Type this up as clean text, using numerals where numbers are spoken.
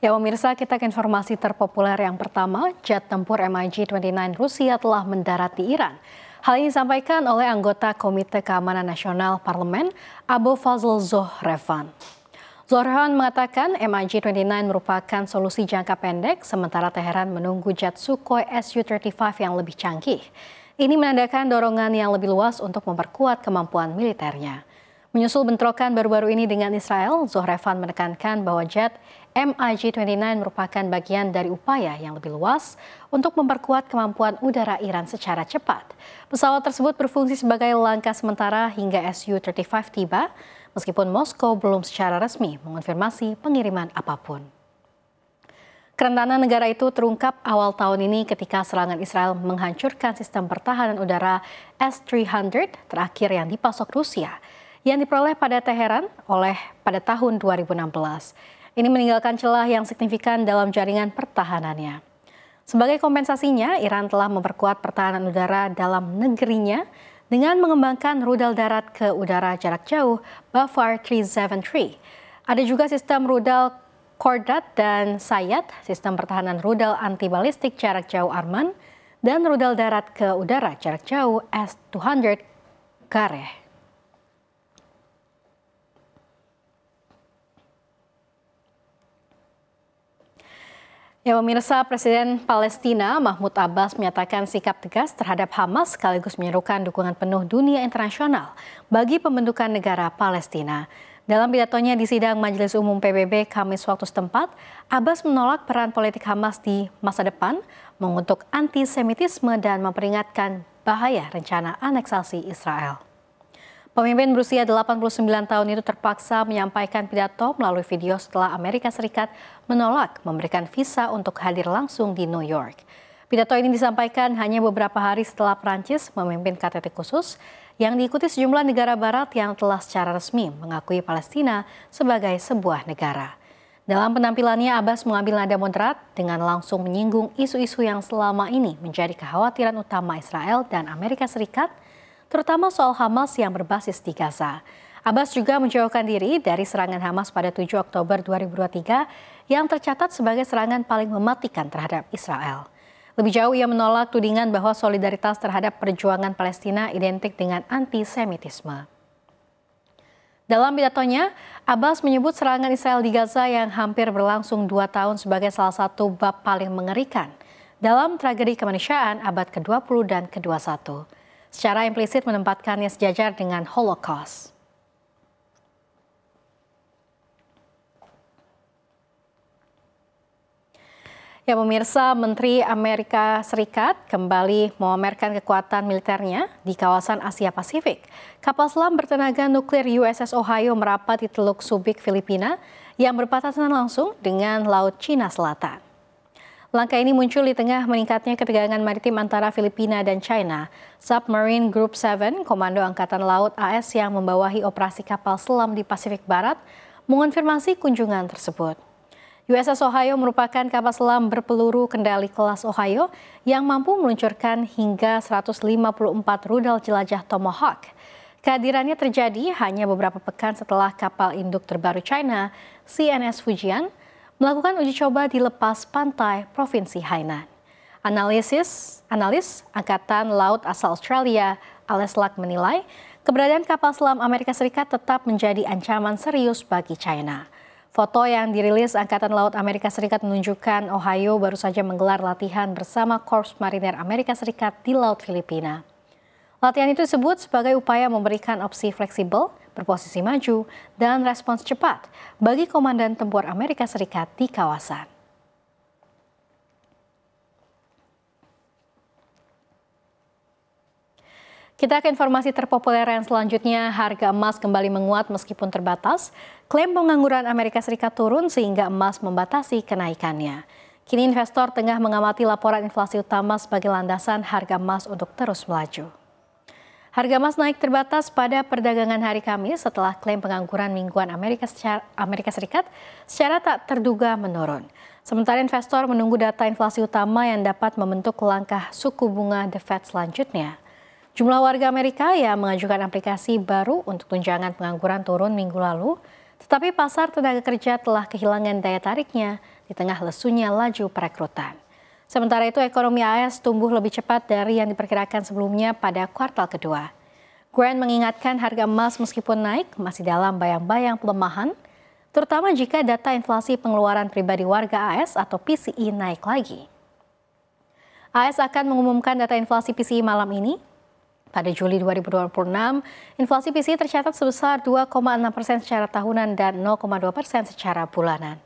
Ya pemirsa, kita ke informasi terpopuler yang pertama, jet tempur MiG-29 Rusia telah mendarat di Iran. Hal ini disampaikan oleh anggota Komite Keamanan Nasional Parlemen, Abu Fazl Zohrevan. Zohrevan mengatakan MiG-29 merupakan solusi jangka pendek, sementara Teheran menunggu jet Sukhoi Su-35 yang lebih canggih. Ini menandakan dorongan yang lebih luas untuk memperkuat kemampuan militernya. Menyusul bentrokan baru-baru ini dengan Israel, Zohrevan menekankan bahwa jet MiG-29 merupakan bagian dari upaya yang lebih luas untuk memperkuat kemampuan udara Iran secara cepat. Pesawat tersebut berfungsi sebagai langkah sementara hingga Su-35 tiba, meskipun Moskow belum secara resmi mengonfirmasi pengiriman apapun. Kerentanan negara itu terungkap awal tahun ini ketika serangan Israel menghancurkan sistem pertahanan udara S-300 terakhir yang dipasok Rusia, yang diperoleh pada Teheran pada tahun 2016. Ini meninggalkan celah yang signifikan dalam jaringan pertahanannya. Sebagai kompensasinya, Iran telah memperkuat pertahanan udara dalam negerinya dengan mengembangkan rudal darat ke udara jarak jauh Bafar 373. Ada juga sistem rudal Kordat dan Sayad, sistem pertahanan rudal anti balistik jarak jauh Arman, dan rudal darat ke udara jarak jauh S-200 Gareh. Ya pemirsa, Presiden Palestina Mahmud Abbas menyatakan sikap tegas terhadap Hamas sekaligus menyerukan dukungan penuh dunia internasional bagi pembentukan negara Palestina. Dalam pidatonya di sidang Majelis Umum PBB Kamis waktu setempat, Abbas menolak peran politik Hamas di masa depan, mengutuk antisemitisme dan memperingatkan bahaya rencana aneksasi Israel. Pemimpin berusia 89 tahun itu terpaksa menyampaikan pidato melalui video setelah Amerika Serikat menolak memberikan visa untuk hadir langsung di New York. Pidato ini disampaikan hanya beberapa hari setelah Prancis memimpin KTT khusus yang diikuti sejumlah negara barat yang telah secara resmi mengakui Palestina sebagai sebuah negara. Dalam penampilannya, Abbas mengambil nada moderat dengan langsung menyinggung isu-isu yang selama ini menjadi kekhawatiran utama Israel dan Amerika Serikat, terutama soal Hamas yang berbasis di Gaza. Abbas juga menjauhkan diri dari serangan Hamas pada 7 Oktober 2023 yang tercatat sebagai serangan paling mematikan terhadap Israel. Lebih jauh, ia menolak tudingan bahwa solidaritas terhadap perjuangan Palestina identik dengan antisemitisme. Dalam pidatonya, Abbas menyebut serangan Israel di Gaza yang hampir berlangsung 2 tahun sebagai salah satu bab paling mengerikan dalam tragedi kemanusiaan abad ke-20 dan ke-21. Secara implisit menempatkannya sejajar dengan Holocaust. Ya pemirsa, Menteri Amerika Serikat kembali memamerkan kekuatan militernya di kawasan Asia Pasifik. Kapal selam bertenaga nuklir USS Ohio merapat di Teluk Subic, Filipina yang berbatasan langsung dengan Laut Cina Selatan. Langkah ini muncul di tengah meningkatnya ketegangan maritim antara Filipina dan China. Submarine Group 7, Komando Angkatan Laut AS yang membawahi operasi kapal selam di Pasifik Barat, mengonfirmasi kunjungan tersebut. USS Ohio merupakan kapal selam berpeluru kendali kelas Ohio yang mampu meluncurkan hingga 154 rudal jelajah Tomahawk. Kehadirannya terjadi hanya beberapa pekan setelah kapal induk terbaru China, CNS Fujian, melakukan uji coba di lepas pantai Provinsi Hainan. Analis Angkatan Laut asal Australia, Alex Luck menilai keberadaan kapal selam Amerika Serikat tetap menjadi ancaman serius bagi China. Foto yang dirilis Angkatan Laut Amerika Serikat menunjukkan Ohio baru saja menggelar latihan bersama Korps Marinir Amerika Serikat di Laut Filipina. Latihan itu disebut sebagai upaya memberikan opsi fleksibel, berposisi maju, dan respons cepat bagi komandan tempur Amerika Serikat di kawasan. Kita ke informasi terpopuler yang selanjutnya, harga emas kembali menguat meskipun terbatas. Klaim pengangguran Amerika Serikat turun sehingga emas membatasi kenaikannya. Kini investor tengah mengamati laporan inflasi utama sebagai landasan harga emas untuk terus melaju. Harga emas naik terbatas pada perdagangan hari Kamis setelah klaim pengangguran mingguan Amerika Serikat secara tak terduga menurun. Sementara investor menunggu data inflasi utama yang dapat membentuk langkah suku bunga The Fed selanjutnya. Jumlah warga Amerika yang mengajukan aplikasi baru untuk tunjangan pengangguran turun minggu lalu Tetapi pasar tenaga kerja telah kehilangan daya tariknya di tengah lesunya laju perekrutan. Sementara itu, ekonomi AS tumbuh lebih cepat dari yang diperkirakan sebelumnya pada kuartal kedua. Grant mengingatkan harga emas meskipun naik masih dalam bayang-bayang pelemahan, terutama jika data inflasi pengeluaran pribadi warga AS atau PCE naik lagi. AS akan mengumumkan data inflasi PCE malam ini. Pada Juli 2026, inflasi PCE tercatat sebesar 2,6% secara tahunan dan 0,2% secara bulanan.